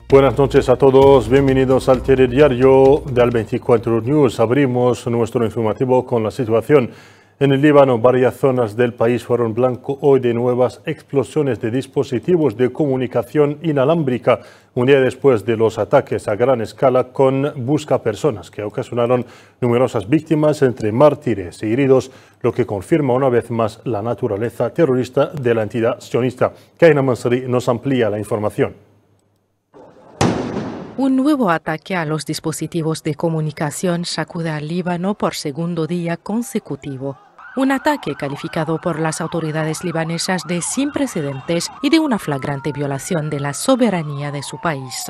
Buenas noches a todos, bienvenidos al telediario de Al24 News. Abrimos nuestro informativo con la situación en el Líbano. Varias zonas del país fueron blanco hoy de nuevas explosiones de dispositivos de comunicación inalámbrica, un día después de los ataques a gran escala con buscapersonas que ocasionaron numerosas víctimas entre mártires e heridos, lo que confirma una vez más la naturaleza terrorista de la entidad sionista. Kaina Mansari nos amplía la información. Un nuevo ataque a los dispositivos de comunicación sacude al Líbano por segundo día consecutivo. Un ataque calificado por las autoridades libanesas de sin precedentes y de una flagrante violación de la soberanía de su país.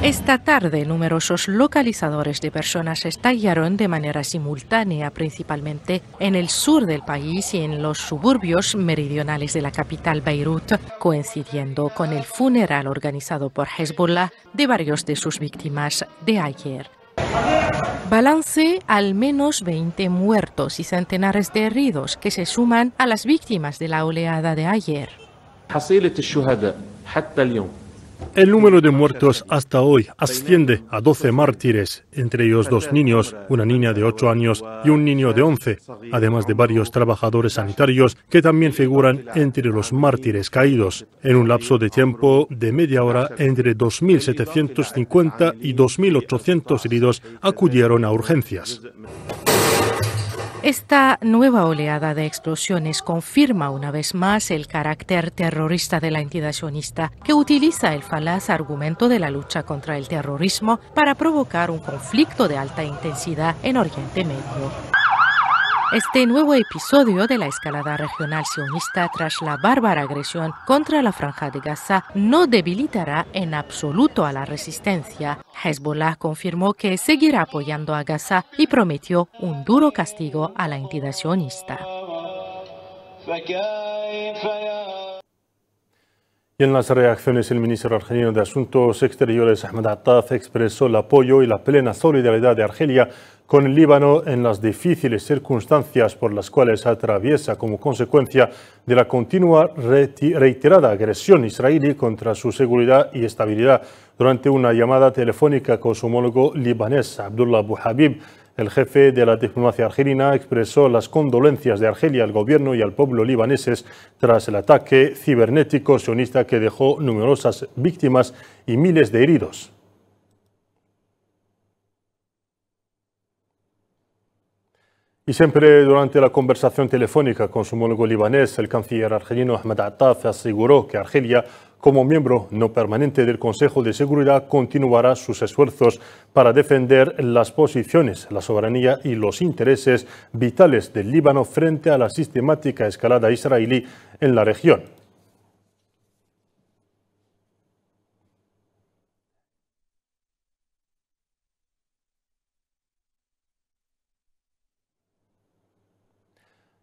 Esta tarde, numerosos localizadores de personas estallaron de manera simultánea, principalmente en el sur del país y en los suburbios meridionales de la capital Beirut, coincidiendo con el funeral organizado por Hezbollah de varios de sus víctimas de ayer. Balance: al menos 20 muertos y centenares de heridos que se suman a las víctimas de la oleada de ayer. El número de muertos hasta hoy asciende a 12 mártires, entre ellos 2 niños, una niña de 8 años y un niño de 11, además de varios trabajadores sanitarios que también figuran entre los mártires caídos. En un lapso de tiempo de media hora, entre 2.750 y 2.800 heridos acudieron a urgencias. Esta nueva oleada de explosiones confirma una vez más el carácter terrorista de la entidad sionista, que utiliza el falaz argumento de la lucha contra el terrorismo para provocar un conflicto de alta intensidad en Oriente Medio. Este nuevo episodio de la escalada regional sionista tras la bárbara agresión contra la Franja de Gaza no debilitará en absoluto a la resistencia. Hezbollah confirmó que seguirá apoyando a Gaza y prometió un duro castigo a la entidad sionista. Y en las reacciones, el ministro argelino de Asuntos Exteriores, Ahmed Attaf, expresó el apoyo y la plena solidaridad de Argelia con el Líbano en las difíciles circunstancias por las cuales atraviesa como consecuencia de la continua reiterada agresión israelí contra su seguridad y estabilidad. Durante una llamada telefónica con su homólogo libanés, Abdullah Abu Habib, el jefe de la diplomacia argelina expresó las condolencias de Argelia al gobierno y al pueblo libaneses tras el ataque cibernético sionista que dejó numerosas víctimas y miles de heridos. Y siempre durante la conversación telefónica con su homólogo libanés, el canciller argelino Ahmed Attaf aseguró que Argelia, como miembro no permanente del Consejo de Seguridad, continuará sus esfuerzos para defender las posiciones, la soberanía y los intereses vitales del Líbano frente a la sistemática escalada israelí en la región.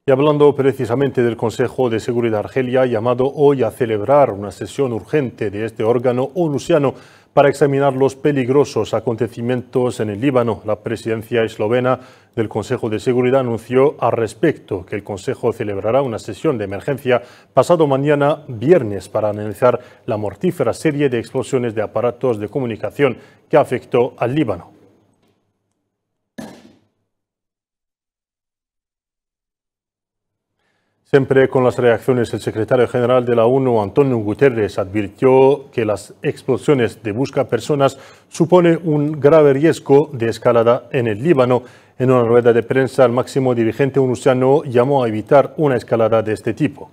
Y hablando precisamente del Consejo de Seguridad, Argelia ha llamado hoy a celebrar una sesión urgente de este órgano onusiano para examinar los peligrosos acontecimientos en el Líbano. La presidencia eslovena del Consejo de Seguridad anunció al respecto que el Consejo celebrará una sesión de emergencia pasado mañana viernes para analizar la mortífera serie de explosiones de aparatos de comunicación que afectó al Líbano. Siempre con las reacciones, el secretario general de la ONU, Antonio Guterres, advirtió que las explosiones de buscapersonas supone un grave riesgo de escalada en el Líbano. En una rueda de prensa, el máximo dirigente onusiano llamó a evitar una escalada de este tipo.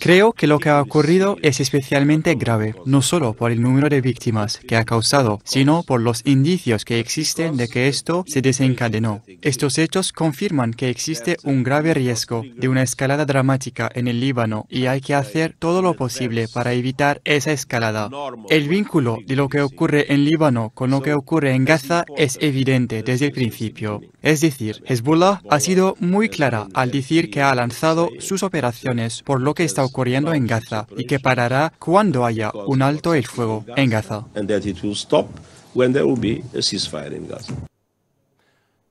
Creo que lo que ha ocurrido es especialmente grave, no solo por el número de víctimas que ha causado, sino por los indicios que existen de que esto se desencadenó. Estos hechos confirman que existe un grave riesgo de una escalada dramática en el Líbano y hay que hacer todo lo posible para evitar esa escalada. El vínculo de lo que ocurre en Líbano con lo que ocurre en Gaza es evidente desde el principio. Es decir, Hezbollah ha sido muy clara al decir que ha lanzado sus operaciones por lo que está ocurriendo en Gaza y que parará cuando haya un alto el fuego en Gaza.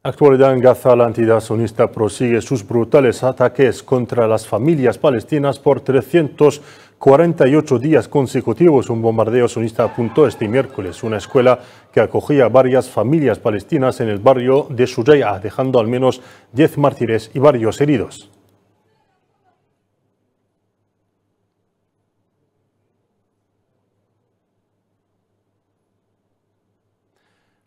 Actualidad en Gaza, la entidad sionista prosigue sus brutales ataques contra las familias palestinas por 348 días consecutivos. Un bombardeo sionista apuntó este miércoles una escuela que acogía a varias familias palestinas en el barrio de Shujai'a, dejando al menos 10 mártires y varios heridos.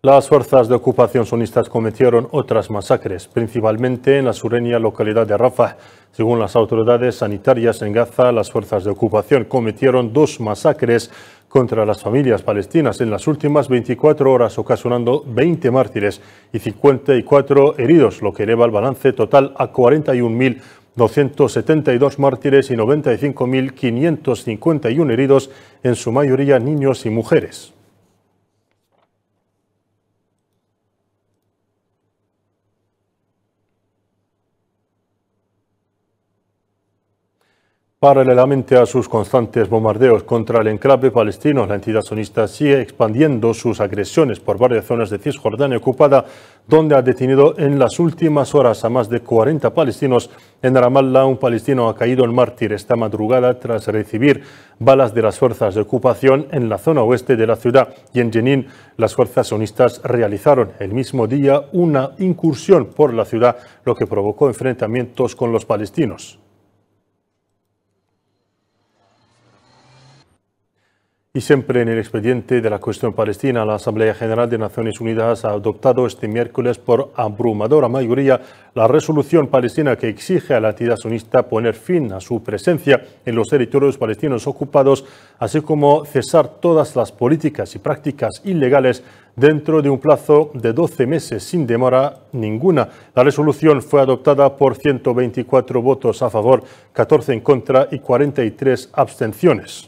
Las fuerzas de ocupación sionistas cometieron otras masacres, principalmente en la sureña localidad de Rafah. Según las autoridades sanitarias en Gaza, las fuerzas de ocupación cometieron 2 masacres contra las familias palestinas en las últimas 24 horas, ocasionando 20 mártires y 54 heridos, lo que eleva el balance total a 41.272 mártires y 95.551 heridos, en su mayoría niños y mujeres. Paralelamente a sus constantes bombardeos contra el enclave palestino, la entidad sionista sigue expandiendo sus agresiones por varias zonas de Cisjordania ocupada, donde ha detenido en las últimas horas a más de 40 palestinos. En Ramallah, un palestino ha caído en mártir esta madrugada tras recibir balas de las fuerzas de ocupación en la zona oeste de la ciudad. Y en Jenin, las fuerzas sionistas realizaron el mismo día una incursión por la ciudad, lo que provocó enfrentamientos con los palestinos. Y siempre en el expediente de la cuestión palestina, la Asamblea General de Naciones Unidas ha adoptado este miércoles por abrumadora mayoría la resolución palestina que exige a la entidad sionista poner fin a su presencia en los territorios palestinos ocupados, así como cesar todas las políticas y prácticas ilegales dentro de un plazo de 12 meses sin demora ninguna. La resolución fue adoptada por 124 votos a favor, 14 en contra y 43 abstenciones.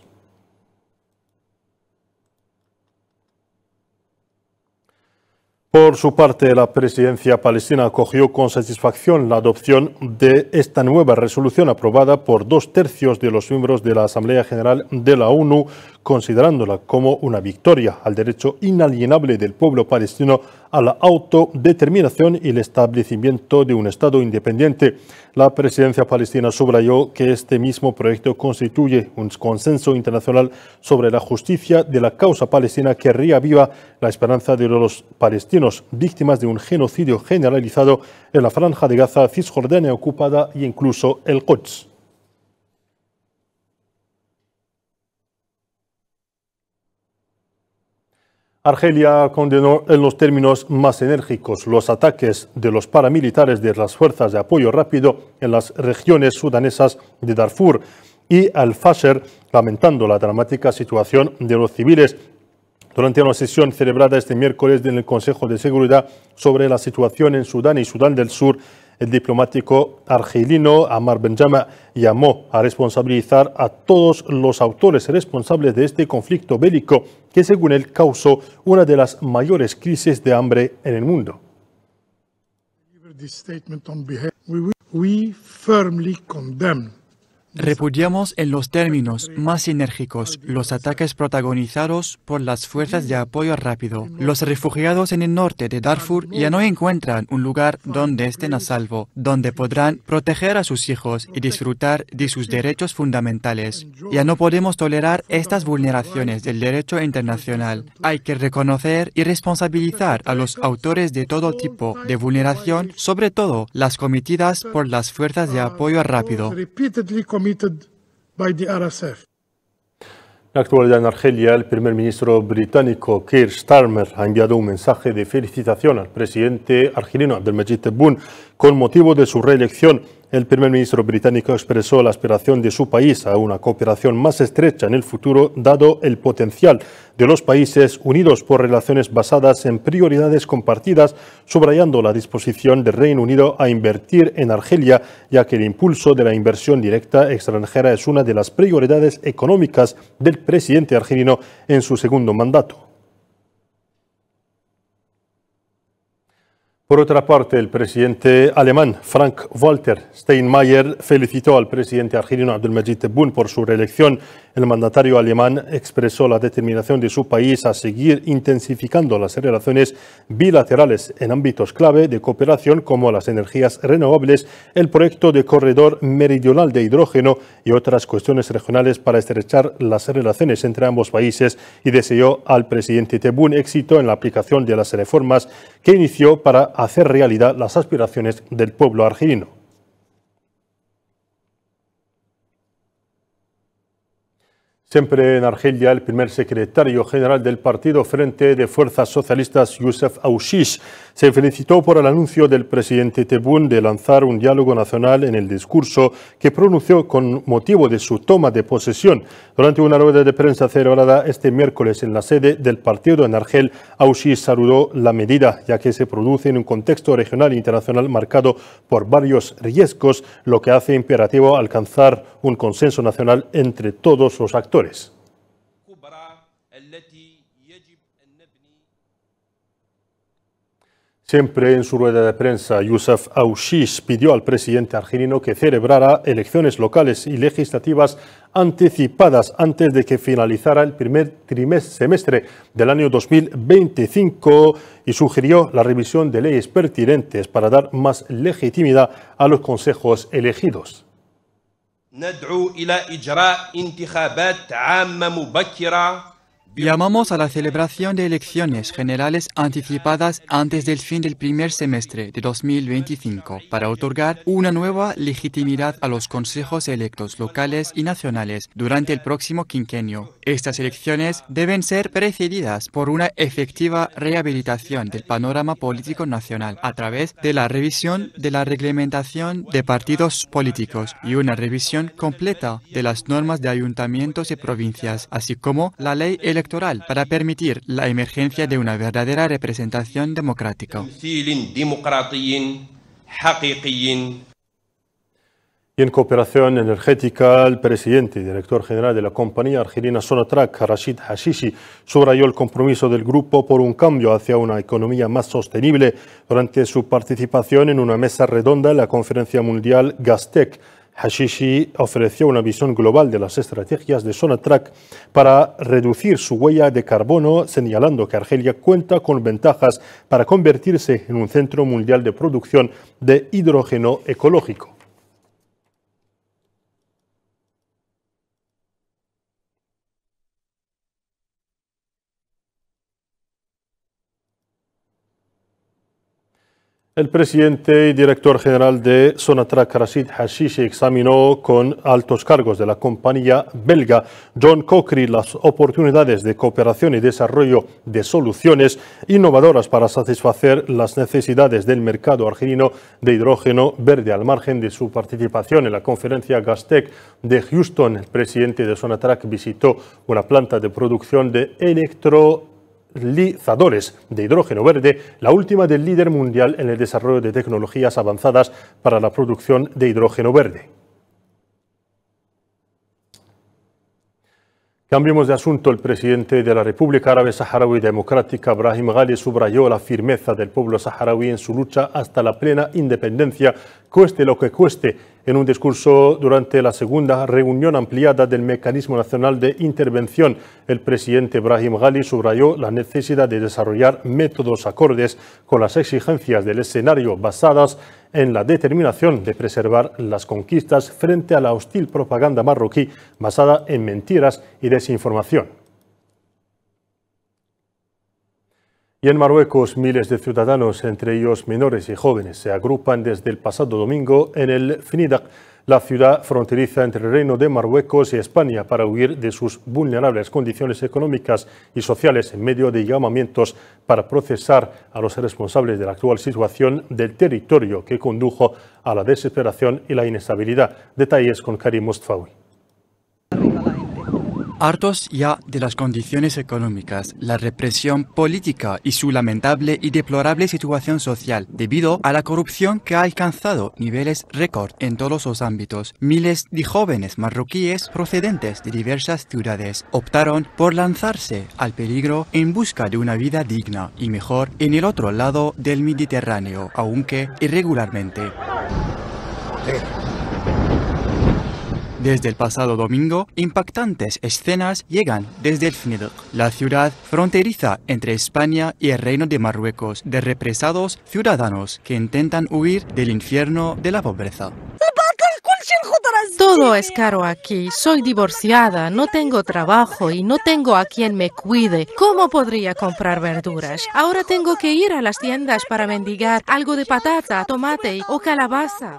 Por su parte, la presidencia palestina acogió con satisfacción la adopción de esta nueva resolución aprobada por 2/3 de los miembros de la Asamblea General de la ONU, considerándola como una victoria al derecho inalienable del pueblo palestino a la autodeterminación y el establecimiento de un Estado independiente. La presidencia palestina subrayó que este mismo proyecto constituye un consenso internacional sobre la justicia de la causa palestina que reaviva la esperanza de los palestinos víctimas de un genocidio generalizado en la Franja de Gaza, Cisjordania ocupada e incluso el Quds. Argelia condenó en los términos más enérgicos los ataques de los paramilitares de las fuerzas de apoyo rápido en las regiones sudanesas de Darfur y Al-Fasher, lamentando la dramática situación de los civiles. Durante una sesión celebrada este miércoles en el Consejo de Seguridad sobre la situación en Sudán y Sudán del Sur, el diplomático argelino Ammar Benjama llamó a responsabilizar a todos los autores responsables de este conflicto bélico que, según él, causó una de las mayores crisis de hambre en el mundo. Repudiamos en los términos más enérgicos los ataques protagonizados por las fuerzas de apoyo rápido. Los refugiados en el norte de Darfur ya no encuentran un lugar donde estén a salvo, donde podrán proteger a sus hijos y disfrutar de sus derechos fundamentales. Ya no podemos tolerar estas vulneraciones del derecho internacional. Hay que reconocer y responsabilizar a los autores de todo tipo de vulneración, sobre todo las cometidas por las fuerzas de apoyo rápido. En la actualidad en Argelia, el primer ministro británico Keir Starmer ha enviado un mensaje de felicitación al presidente argelino Abdelmadjid Tebboune con motivo de su reelección. El primer ministro británico expresó la aspiración de su país a una cooperación más estrecha en el futuro, dado el potencial de los países unidos por relaciones basadas en prioridades compartidas, subrayando la disposición del Reino Unido a invertir en Argelia, ya que el impulso de la inversión directa extranjera es una de las prioridades económicas del presidente argelino en su segundo mandato. Por otra parte, el presidente alemán Frank-Walter Steinmeier felicitó al presidente argelino Abdelmadjid Tebboune por su reelección. El mandatario alemán expresó la determinación de su país a seguir intensificando las relaciones bilaterales en ámbitos clave de cooperación como las energías renovables, el proyecto de corredor meridional de hidrógeno y otras cuestiones regionales para estrechar las relaciones entre ambos países, y deseó al presidente Tebboune éxito en la aplicación de las reformas que inició para hacer realidad las aspiraciones del pueblo argelino. Siempre en Argelia, el primer secretario general del Partido Frente de Fuerzas Socialistas, Youssef Aouchiche, se felicitó por el anuncio del presidente Tebboune de lanzar un diálogo nacional en el discurso que pronunció con motivo de su toma de posesión. Durante una rueda de prensa celebrada este miércoles en la sede del partido en Argel, Aouchiche saludó la medida, ya que se produce en un contexto regional e internacional marcado por varios riesgos, lo que hace imperativo alcanzar un consenso nacional entre todos los actores. Siempre en su rueda de prensa, Youssef Aouchiche pidió al presidente argelino que celebrara elecciones locales y legislativas anticipadas antes de que finalizara el primer semestre del año 2025 y sugirió la revisión de leyes pertinentes para dar más legitimidad a los consejos elegidos. Llamamos a la celebración de elecciones generales anticipadas antes del fin del primer semestre de 2025 para otorgar una nueva legitimidad a los consejos electos locales y nacionales durante el próximo quinquenio. Estas elecciones deben ser precedidas por una efectiva rehabilitación del panorama político nacional a través de la revisión de la reglamentación de partidos políticos y una revisión completa de las normas de ayuntamientos y provincias, así como la ley electoral para permitir la emergencia de una verdadera representación democrática. Y en cooperación energética, el presidente y director general de la compañía argelina Sonatrach, Rashid Hashishi, subrayó el compromiso del grupo por un cambio hacia una economía más sostenible durante su participación en una mesa redonda en la conferencia mundial Gastech. Hashishi ofreció una visión global de las estrategias de Sonatrach para reducir su huella de carbono, señalando que Argelia cuenta con ventajas para convertirse en un centro mundial de producción de hidrógeno ecológico. El presidente y director general de Sonatrach, Rashid Hashishi, examinó con altos cargos de la compañía belga John Cockerill las oportunidades de cooperación y desarrollo de soluciones innovadoras para satisfacer las necesidades del mercado argelino de hidrógeno verde. Al margen de su participación en la conferencia Gastech de Houston, el presidente de Sonatrach visitó una planta de producción de electrolizadores de hidrógeno verde, la última del líder mundial en el desarrollo de tecnologías avanzadas para la producción de hidrógeno verde. Cambiemos de asunto. El presidente de la República Árabe Saharaui Democrática, Brahim Ghali, subrayó la firmeza del pueblo saharaui en su lucha hasta la plena independencia, cueste lo que cueste. En un discurso durante la segunda reunión ampliada del Mecanismo Nacional de Intervención, el presidente Brahim Ghali subrayó la necesidad de desarrollar métodos acordes con las exigencias del escenario basadas en la determinación de preservar las conquistas frente a la hostil propaganda marroquí basada en mentiras y desinformación. Y en Marruecos, miles de ciudadanos, entre ellos menores y jóvenes, se agrupan desde el pasado domingo en el Fnidac, la ciudad fronteriza entre el Reino de Marruecos y España, para huir de sus vulnerables condiciones económicas y sociales en medio de llamamientos para procesar a los responsables de la actual situación del territorio que condujo a la desesperación y la inestabilidad. Detalles con Karim Mostfawi. Hartos ya de las condiciones económicas, la represión política y su lamentable y deplorable situación social debido a la corrupción que ha alcanzado niveles récord en todos los ámbitos, miles de jóvenes marroquíes procedentes de diversas ciudades optaron por lanzarse al peligro en busca de una vida digna y mejor en el otro lado del Mediterráneo, aunque irregularmente. Desde el pasado domingo, impactantes escenas llegan desde el Fnidq, la ciudad fronteriza entre España y el Reino de Marruecos, de represados ciudadanos que intentan huir del infierno de la pobreza. Todo es caro aquí. Soy divorciada, no tengo trabajo y no tengo a quien me cuide. ¿Cómo podría comprar verduras? Ahora tengo que ir a las tiendas para mendigar algo de patata, tomate o calabaza.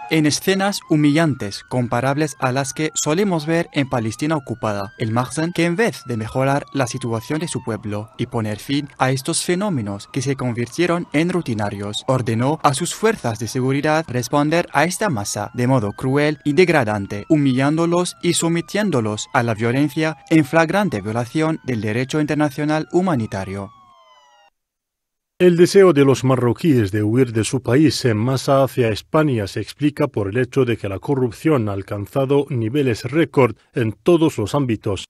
En escenas humillantes comparables a las que solemos ver en Palestina ocupada, el Maghzen, que en vez de mejorar la situación de su pueblo y poner fin a estos fenómenos que se convirtieron en rutinarios, ordenó a sus fuerzas de seguridad responder a esta masa de modo cruel y degradante, humillándolos y sometiéndolos a la violencia en flagrante violación del derecho internacional humanitario. El deseo de los marroquíes de huir de su país en masa hacia España se explica por el hecho de que la corrupción ha alcanzado niveles récord en todos los ámbitos,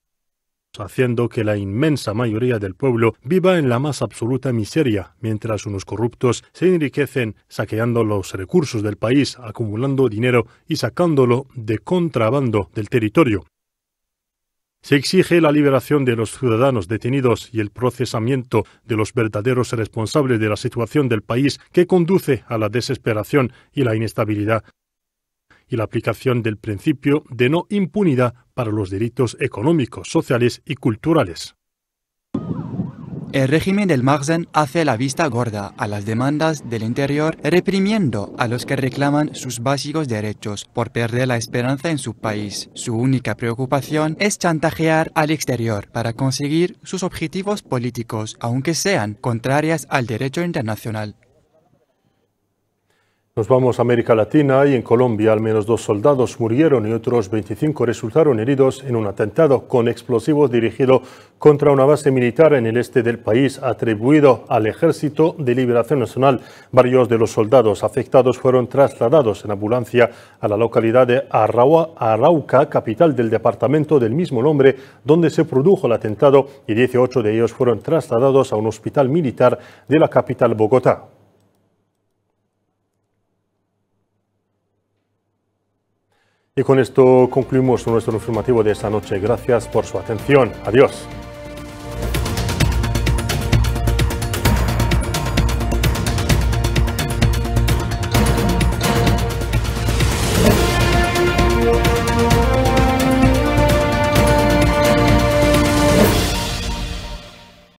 haciendo que la inmensa mayoría del pueblo viva en la más absoluta miseria, mientras unos corruptos se enriquecen saqueando los recursos del país, acumulando dinero y sacándolo de contrabando del territorio. Se exige la liberación de los ciudadanos detenidos y el procesamiento de los verdaderos responsables de la situación del país que conduce a la desesperación y la inestabilidad, y la aplicación del principio de no impunidad para los delitos económicos, sociales y culturales. El régimen del Maghzen hace la vista gorda a las demandas del interior, reprimiendo a los que reclaman sus básicos derechos por perder la esperanza en su país. Su única preocupación es chantajear al exterior para conseguir sus objetivos políticos, aunque sean contrarias al derecho internacional. Nos vamos a América Latina y en Colombia al menos 2 soldados murieron y otros 25 resultaron heridos en un atentado con explosivos dirigido contra una base militar en el este del país atribuido al Ejército de Liberación Nacional. Varios de los soldados afectados fueron trasladados en ambulancia a la localidad de Arauca, capital del departamento del mismo nombre, donde se produjo el atentado, y 18 de ellos fueron trasladados a un hospital militar de la capital Bogotá. Y con esto concluimos nuestro informativo de esta noche. Gracias por su atención. Adiós.